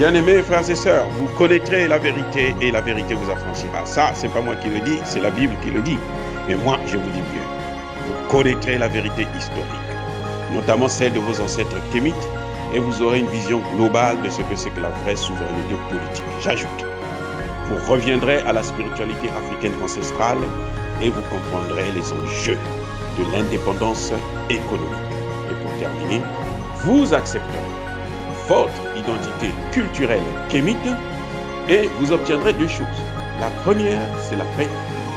Bien-aimés frères et sœurs, vous connaîtrez la vérité et la vérité vous affranchira. Ça, c'est pas moi qui le dis, c'est la Bible qui le dit. Mais moi, je vous dis mieux. Vous connaîtrez la vérité historique, notamment celle de vos ancêtres kémites, et vous aurez une vision globale de ce que c'est que la vraie souveraineté politique. J'ajoute, vous reviendrez à la spiritualité africaine ancestrale et vous comprendrez les enjeux de l'indépendance économique. Et pour terminer, vous accepterez votre identité culturelle kémite et vous obtiendrez deux choses. La première, c'est la paix.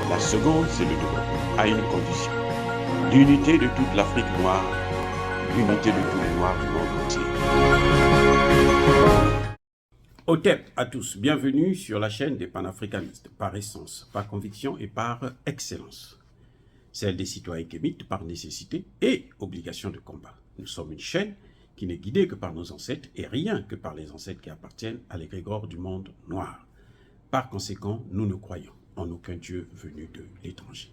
La seconde, c'est le développement, à une condition. L'unité de toute l'Afrique noire, l'unité de tous les Noirs du monde entier. Otep à tous, bienvenue sur la chaîne des panafricanistes, par essence, par conviction et par excellence. Celle des citoyens kémites par nécessité et obligation de combat. Nous sommes une chaîne qui n'est guidée que par nos ancêtres et rien que par les ancêtres qui appartiennent à l'égrégore du monde noir. Par conséquent, nous ne croyons en aucun Dieu venu de l'étranger.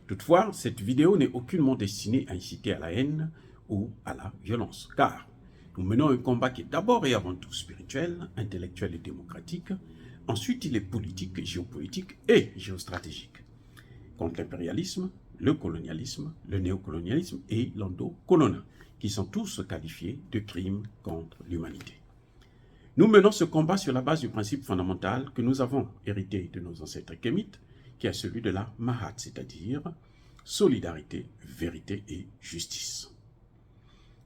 Toutefois, cette vidéo n'est aucunement destinée à inciter à la haine ou à la violence, car nous menons un combat qui est d'abord et avant tout spirituel, intellectuel et démocratique. Ensuite, il est politique, géopolitique et géostratégique. Contre l'impérialisme, le colonialisme, le néocolonialisme et l'endocoloniat, qui sont tous qualifiés de crimes contre l'humanité. Nous menons ce combat sur la base du principe fondamental que nous avons hérité de nos ancêtres kémites, qui est celui de la Mahat, c'est-à-dire solidarité, vérité et justice.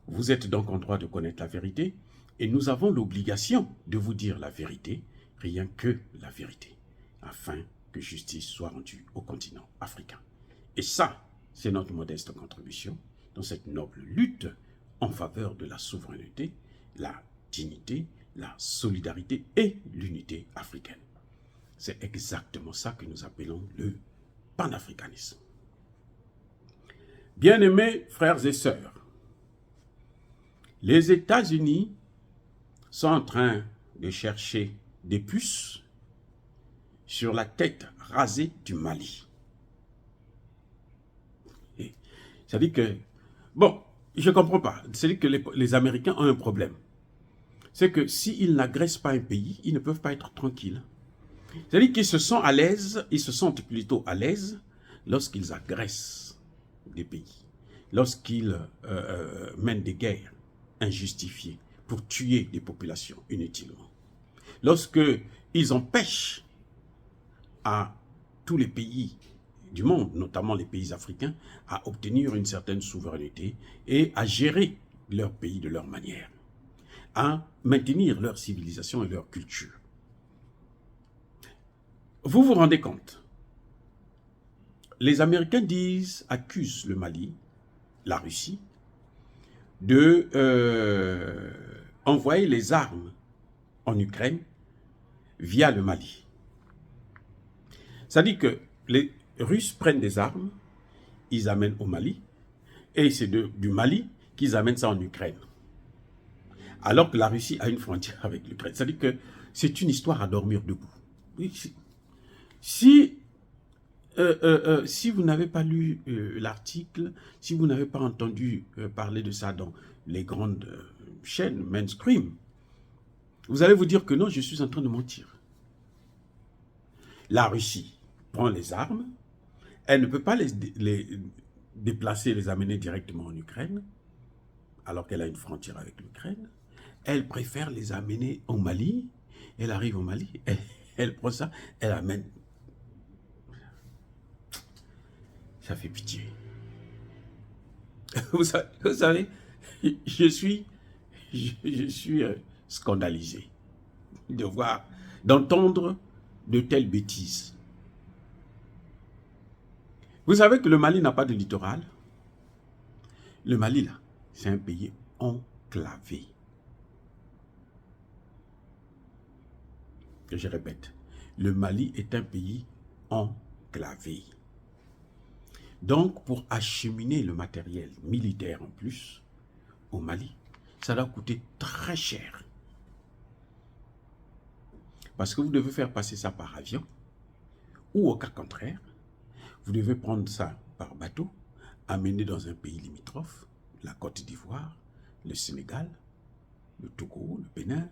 Vous êtes donc en droit de connaître la vérité, et nous avons l'obligation de vous dire la vérité, rien que la vérité, afin que justice soit rendue au continent africain. Et ça, c'est notre modeste contribution dans cette noble lutte en faveur de la souveraineté, la dignité, la solidarité et l'unité africaine. C'est exactement ça que nous appelons le panafricanisme. Bien-aimés frères et sœurs, les États-Unis sont en train de chercher des puces sur la tête rasée du Mali. C'est-à-dire que, bon, je ne comprends pas. C'est-à-dire que les Américains ont un problème. C'est que s'ils n'agressent pas un pays, ils ne peuvent pas être tranquilles. C'est-à-dire qu'ils se sentent à l'aise, ils se sentent plutôt à l'aise lorsqu'ils agressent des pays, lorsqu'ils mènent des guerres injustifiées pour tuer des populations inutilement, lorsqu'ils empêchent à tous les pays du monde, notamment les pays africains, à obtenir une certaine souveraineté et à gérer leur pays de leur manière, à maintenir leur civilisation et leur culture. Vous vous rendez compte, les Américains accusent le Mali, la Russie, de envoyer les armes en Ukraine via le Mali. C'est-à-dire que les Russes prennent des armes, ils amènent au Mali, et c'est du Mali qu'ils amènent ça en Ukraine. Alors que la Russie a une frontière avec l'Ukraine. C'est-à-dire que c'est une histoire à dormir debout. Si vous n'avez pas lu l'article, si vous n'avez pas entendu parler de ça dans les grandes chaînes mainstream, vous allez vous dire que non, je suis en train de mentir. La Russie prend les armes, elle ne peut pas les déplacer, les amener directement en Ukraine, alors qu'elle a une frontière avec l'Ukraine. Elle préfère les amener au Mali. Elle arrive au Mali, elle prend ça, elle amène. Ça fait pitié. Vous savez, je suis scandalisé d'entendre de telles bêtises. Vous savez que le Mali n'a pas de littoral. Le Mali, là, c'est un pays enclavé. Je répète, le Mali est un pays enclavé. Donc, pour acheminer le matériel militaire en plus au Mali, ça doit coûter très cher. Parce que vous devez faire passer ça par avion, ou au cas contraire, vous devez prendre ça par bateau, amener dans un pays limitrophe, la Côte d'Ivoire, le Sénégal, le Togo, le Bénin,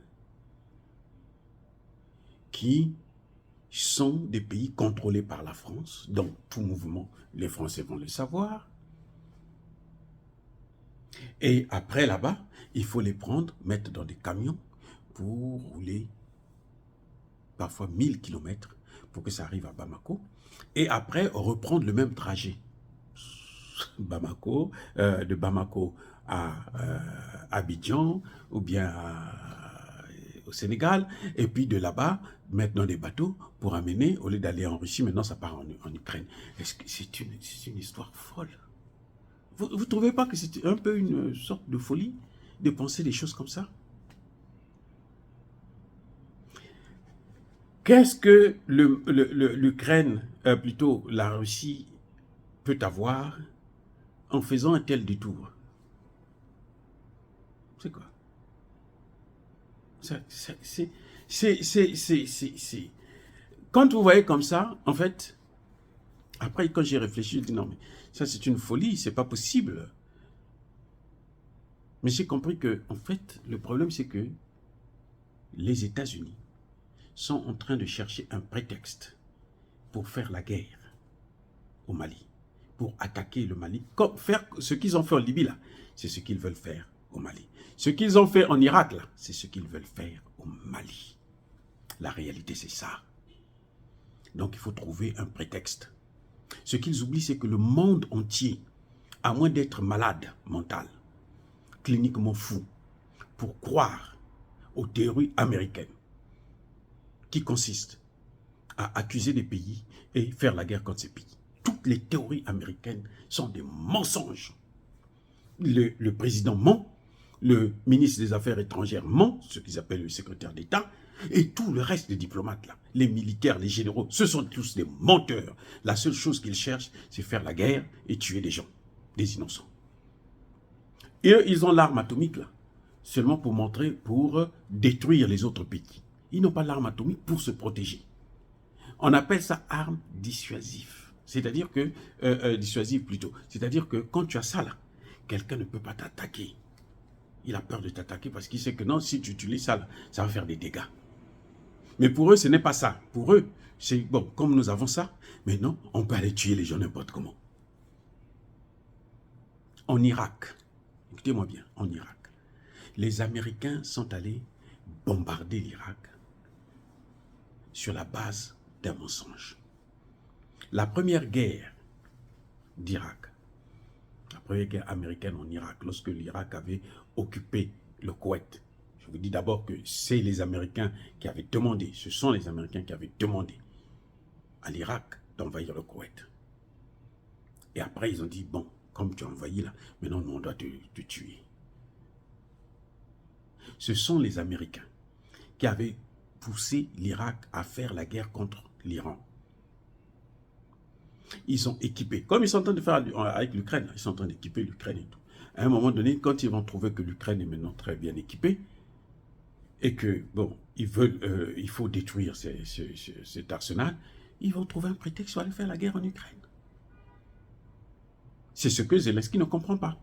qui sont des pays contrôlés par la France, donc tout mouvement, les Français vont le savoir. Et après, là-bas, il faut les prendre, mettre dans des camions pour rouler parfois 1000 km pour que ça arrive à Bamako. Et après, reprendre le même trajet. Bamako, de Bamako à Abidjan ou bien au Sénégal, et puis de là-bas, mettre dans des bateaux pour amener, au lieu d'aller en Russie, maintenant ça part en Ukraine. Est-ce que c'est une histoire folle? Vous ne trouvez pas que c'est un peu une sorte de folie de penser des choses comme ça? Qu'est-ce que l'Ukraine, plutôt la Russie, peut avoir en faisant un tel détour? C'est quoi? Quand vous voyez comme ça, en fait, après, quand j'ai réfléchi, je dis non, mais ça c'est une folie, c'est pas possible. Mais j'ai compris que, en fait, le problème c'est que les États-Unis sont en train de chercher un prétexte pour faire la guerre au Mali, pour attaquer le Mali, faire ce qu'ils ont fait en Libye là, c'est ce qu'ils veulent faire au Mali. Ce qu'ils ont fait en Irak là, c'est ce qu'ils veulent faire au Mali. La réalité c'est ça. Donc il faut trouver un prétexte. Ce qu'ils oublient, c'est que le monde entier, à moins d'être malade mental, cliniquement fou, pour croire aux théories américaines, qui consistent à accuser des pays et faire la guerre contre ces pays. Toutes les théories américaines sont des mensonges. Le président ment, le ministre des Affaires étrangères ment, ce qu'ils appellent le secrétaire d'État, et tout le reste des diplomates, là, les militaires, les généraux, ce sont tous des menteurs. La seule chose qu'ils cherchent, c'est faire la guerre et tuer des gens, des innocents. Et eux, ils ont l'arme atomique, là, seulement pour montrer, pour détruire les autres pays. Ils n'ont pas l'arme atomique pour se protéger. On appelle ça arme dissuasive. C'est-à-dire que, dissuasive plutôt, c'est-à-dire que quand tu as ça, là, quelqu'un ne peut pas t'attaquer. Il a peur de t'attaquer parce qu'il sait que non, si tu utilises ça, là, ça va faire des dégâts. Mais pour eux, ce n'est pas ça. Pour eux, c'est bon, comme nous avons ça, maintenant, on peut aller tuer les gens n'importe comment. En Irak, écoutez-moi bien, en Irak, les Américains sont allés bombarder l'Irak sur la base d'un mensonge. La première guerre d'Irak, la première guerre américaine en Irak, lorsque l'Irak avait occupé le Koweït, je vous dis d'abord que c'est les Américains qui avaient demandé, ce sont les Américains qui avaient demandé à l'Irak d'envahir le Koweït. Et après, ils ont dit, bon, comme tu as envahi là, maintenant nous on doit te tuer. Ce sont les Américains qui avaient poussé l'Irak à faire la guerre contre l'Iran. Ils sont équipés, comme ils sont en train de faire avec l'Ukraine, ils sont en train d'équiper l'Ukraine et tout. À un moment donné, quand ils vont trouver que l'Ukraine est maintenant très bien équipée, et que, bon, il faut détruire cet arsenal, ils vont trouver un prétexte pour aller faire la guerre en Ukraine. C'est ce que Zelensky ne comprend pas.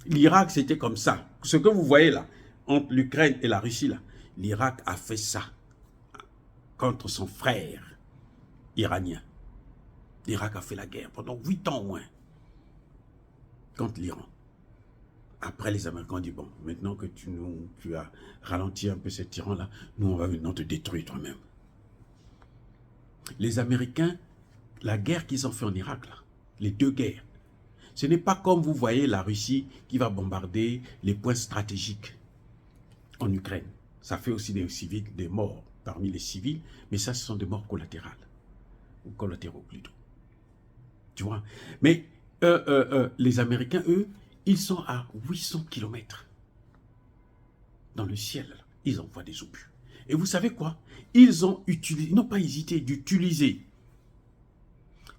L'Irak, c'était comme ça. Ce que vous voyez là, entre l'Ukraine et la Russie, là, l'Irak a fait ça contre son frère iranien. L'Irak a fait la guerre pendant 8 ans au moins contre l'Iran. Après, les Américains ont dit, bon, maintenant que tu as ralenti un peu cet Iran-là, nous, on va maintenant te détruire toi-même. Les Américains, la guerre qu'ils ont fait en Irak, là, les deux guerres, ce n'est pas comme vous voyez la Russie qui va bombarder les points stratégiques en Ukraine. Ça fait aussi des civils, des morts parmi les civils, mais ça, ce sont des morts collatérales, ou collatéraux plutôt. Tu vois? Mais les Américains, eux, ils sont à 800 km dans le ciel. Là. Ils envoient des obus. Et vous savez quoi? Ils n'ont pas hésité d'utiliser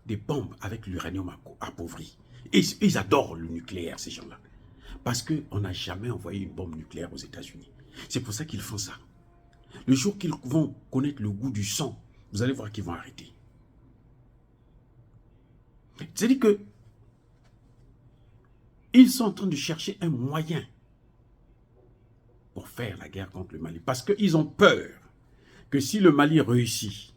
des bombes avec l'uranium appauvri. Et ils adorent le nucléaire, ces gens-là. Parce qu'on n'a jamais envoyé une bombe nucléaire aux États-Unis. C'est pour ça qu'ils font ça. Le jour qu'ils vont connaître le goût du sang, vous allez voir qu'ils vont arrêter. C'est-à-dire que ils sont en train de chercher un moyen pour faire la guerre contre le Mali. Parce qu'ils ont peur que si le Mali réussit,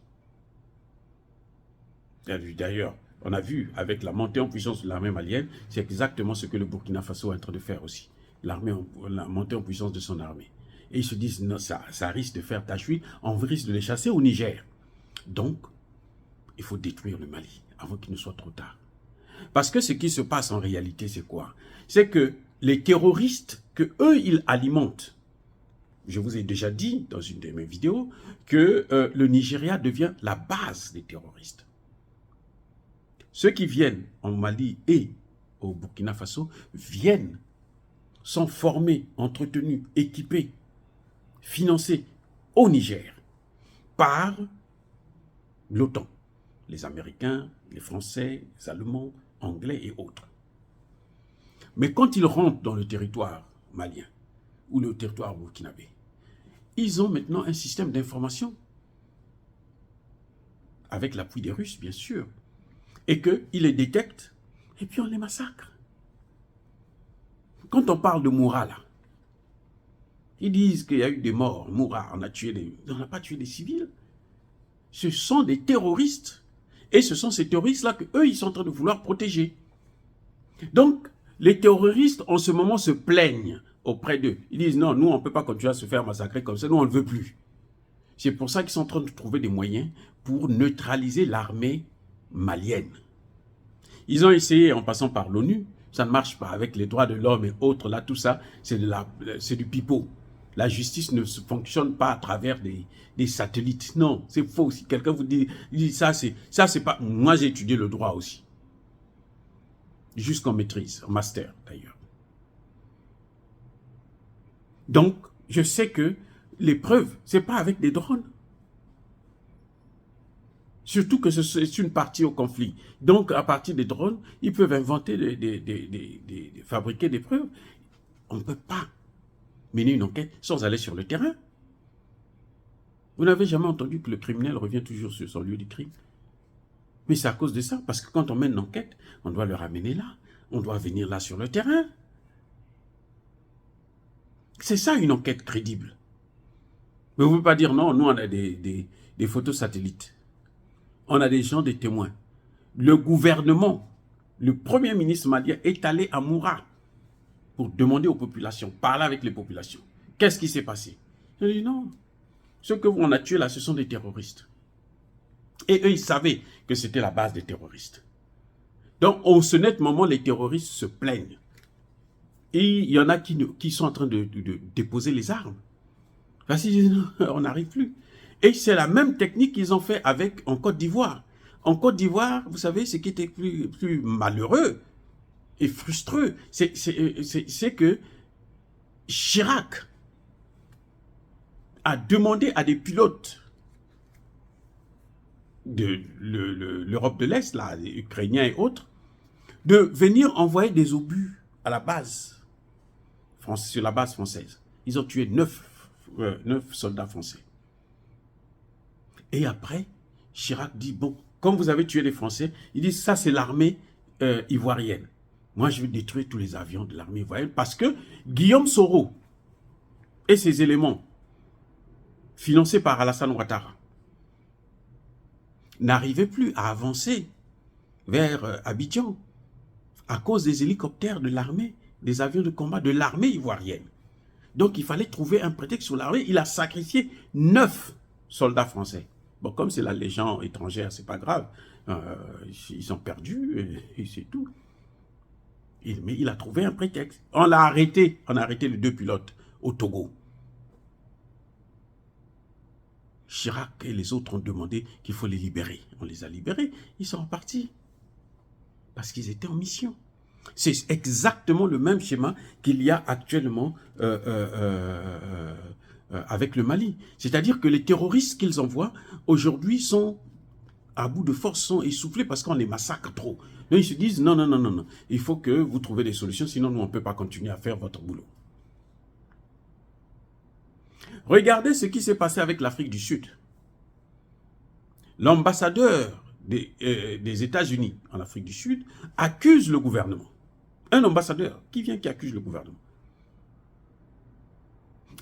d'ailleurs, on a vu avec la montée en puissance de l'armée malienne, c'est exactement ce que le Burkina Faso est en train de faire aussi. La montée en puissance de son armée. Et ils se disent, non, ça risque de faire tache d'huile, on risque de les chasser au Niger. Donc, il faut détruire le Mali avant qu'il ne soit trop tard. Parce que ce qui se passe en réalité, c'est quoi? C'est que les terroristes que eux ils alimentent, je vous ai déjà dit dans une de mes vidéos, que le Nigeria devient la base des terroristes. Ceux qui viennent en Mali et au Burkina Faso viennent, sont formés, entretenus, équipés, financés au Niger par l'OTAN. Les Américains, les Français, les Allemands, Anglais et autres. Mais quand ils rentrent dans le territoire malien ou le territoire burkinabé, ils ont maintenant un système d'information avec l'appui des Russes, bien sûr, et qu'ils les détectent et puis on les massacre. Quand on parle de Moura, là, ils disent qu'il y a eu des morts. Moura, on n'a pas tué des civils. Ce sont des terroristes. Et ce sont ces terroristes-là qu'eux, ils sont en train de vouloir protéger. Donc, les terroristes, en ce moment, se plaignent auprès d'eux. Ils disent, non, nous, on ne peut pas continuer à se faire massacrer comme ça. Nous, on ne le veut plus. C'est pour ça qu'ils sont en train de trouver des moyens pour neutraliser l'armée malienne. Ils ont essayé, en passant par l'ONU, ça ne marche pas avec les droits de l'homme et autres, là, tout ça, c'est du pipeau. La justice ne fonctionne pas à travers des satellites. Non, c'est faux. Si quelqu'un vous dit ça, c'est pas... Moi, j'ai étudié le droit aussi. Jusqu'en maîtrise, en master d'ailleurs. Donc, je sais que les preuves, c'est pas avec des drones. Surtout que c'est une partie au conflit. Donc, à partir des drones, ils peuvent inventer, fabriquer des preuves. On ne peut pas mener une enquête sans aller sur le terrain. Vous n'avez jamais entendu que le criminel revient toujours sur son lieu du crime. Mais c'est à cause de ça, parce que quand on mène une enquête, on doit le ramener là. On doit venir là sur le terrain. C'est ça une enquête crédible. Mais vous ne pouvez pas dire non, nous on a des photos satellites. On a des gens, des témoins. Le gouvernement, le premier ministre malien est allé à Moura pour demander aux populations, parler avec les populations. Qu'est-ce qui s'est passé? Je dis non. Ceux que on a tués là, ce sont des terroristes. Et eux, ils savaient que c'était la base des terroristes. Donc, en ce net moment, les terroristes se plaignent. Et il y en a qui sont en train de déposer les armes. Parce qu'ils disent, non, on n'arrive plus. Et c'est la même technique qu'ils ont fait en Côte d'Ivoire. En Côte d'Ivoire, vous savez, ce qui était plus malheureux et frustreux, c'est que Chirac a demandé à des pilotes de l'Europe de l'Est, là, les Ukrainiens et autres, de venir envoyer des obus à la base, sur la base française. Ils ont tué 9 soldats français. Et après, Chirac dit, bon, comme vous avez tué les Français, il dit, ça c'est l'armée ivoirienne. Moi, je vais détruire tous les avions de l'armée ivoirienne parce que Guillaume Soro et ses éléments, financés par Alassane Ouattara, n'arrivaient plus à avancer vers Abidjan à cause des hélicoptères de l'armée, des avions de combat de l'armée ivoirienne. Donc, il fallait trouver un prétexte sur l'armée. Il a sacrifié 9 soldats français. Bon, comme c'est la légion étrangère, c'est pas grave. Ils ont perdu et c'est tout. Mais il a trouvé un prétexte. On l'a arrêté. On a arrêté les 2 pilotes au Togo. Chirac et les autres ont demandé qu'il faut les libérer. On les a libérés. Ils sont repartis. Parce qu'ils étaient en mission. C'est exactement le même schéma qu'il y a actuellement avec le Mali. C'est-à-dire que les terroristes qu'ils envoient aujourd'hui sont à bout de force, sont essoufflés parce qu'on les massacre trop. Donc ils se disent non, non, non, non, non. Il faut que vous trouviez des solutions, sinon nous on ne peut pas continuer à faire votre boulot. Regardez ce qui s'est passé avec l'Afrique du Sud. L'ambassadeur des États-Unis en Afrique du Sud accuse le gouvernement. Un ambassadeur qui accuse le gouvernement.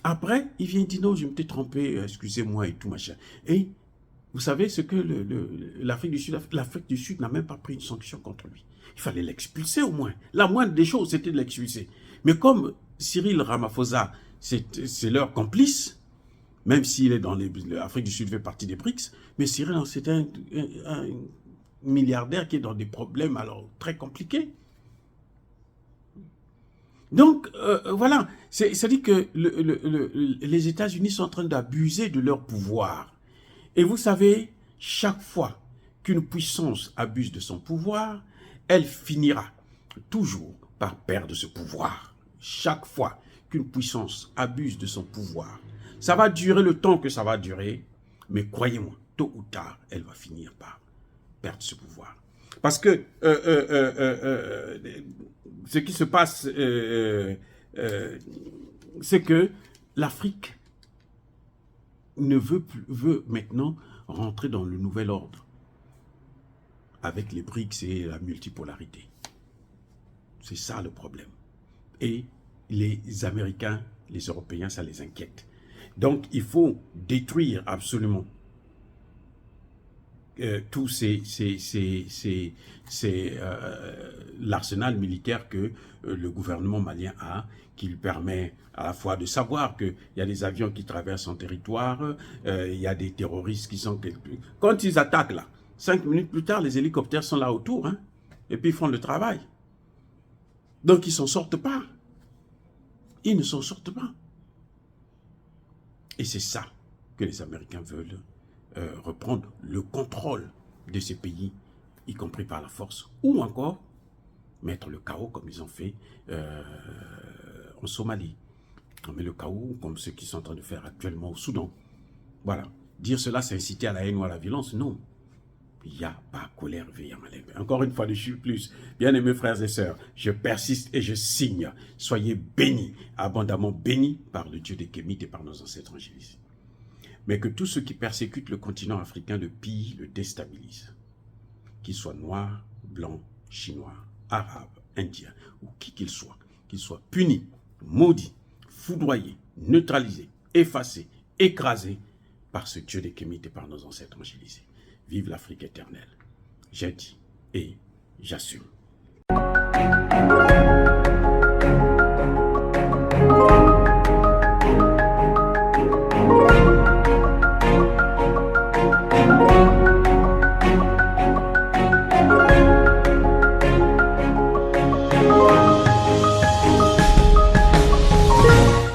Après, il vient dire non, je m'étais trompé, excusez-moi et tout machin. Et vous savez ce que l'Afrique du Sud n'a même pas pris une sanction contre lui. Il fallait l'expulser au moins. La moindre des choses, c'était de l'expulser. Mais comme Cyril Ramaphosa, c'est leur complice, même s'il est dans l'Afrique du Sud fait partie des BRICS, mais Cyril, c'est un milliardaire qui est dans des problèmes alors très compliqués. Donc, voilà, c'est-à-dire que les États-Unis sont en train d'abuser de leur pouvoir. Et vous savez, chaque fois qu'une puissance abuse de son pouvoir, elle finira toujours par perdre ce pouvoir. Chaque fois qu'une puissance abuse de son pouvoir, ça va durer le temps que ça va durer, mais croyez-moi, tôt ou tard, elle va finir par perdre ce pouvoir. Parce que ce qui se passe, c'est que l'Afrique veut maintenant rentrer dans le nouvel ordre avec les BRICS et la multipolarité. C'est ça le problème. Et les Américains, les Européens, ça les inquiète. Donc, il faut détruire absolument tout l'arsenal militaire que le gouvernement malien a, qui lui permet à la fois de savoir qu'il y a des avions qui traversent son territoire, il y a des terroristes qui sont... Quand ils attaquent là, 5 minutes plus tard, les hélicoptères sont là autour, hein, et puis ils font le travail. Donc ils ne s'en sortent pas. Ils ne s'en sortent pas. Et c'est ça que les Américains veulent reprendre le contrôle de ces pays, y compris par la force, ou encore mettre le chaos comme ils ont fait en Somalie. On met le chaos comme ceux qui sont en train de faire actuellement au Soudan. Voilà. Dire cela, c'est inciter à la haine ou à la violence. Non. Il n'y a pas colère veillant à l'aigle. Encore une fois, je suis plus. Bien-aimés frères et sœurs, je persiste et je signe. Soyez bénis, abondamment bénis par le Dieu des Kémites et par nos ancêtres angélistes. Mais que tous ceux qui persécutent le continent africain le pillent, le déstabilisent. Qu'ils soient noirs, blancs, chinois, arabes, indiens, ou qui qu'ils soient punis, maudits, foudroyés, neutralisés, effacés, écrasés par ce Dieu des Kémites et par nos ancêtres angélisés. Vive l'Afrique éternelle. J'ai dit et j'assume.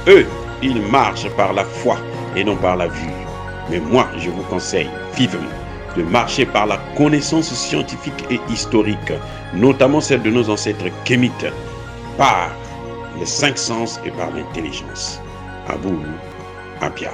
Eux, ils marchent par la foi et non par la vue. Mais moi, je vous conseille vivement de marcher par la connaissance scientifique et historique, notamment celle de nos ancêtres kémites, par les 5 sens et par l'intelligence. Abou Abia.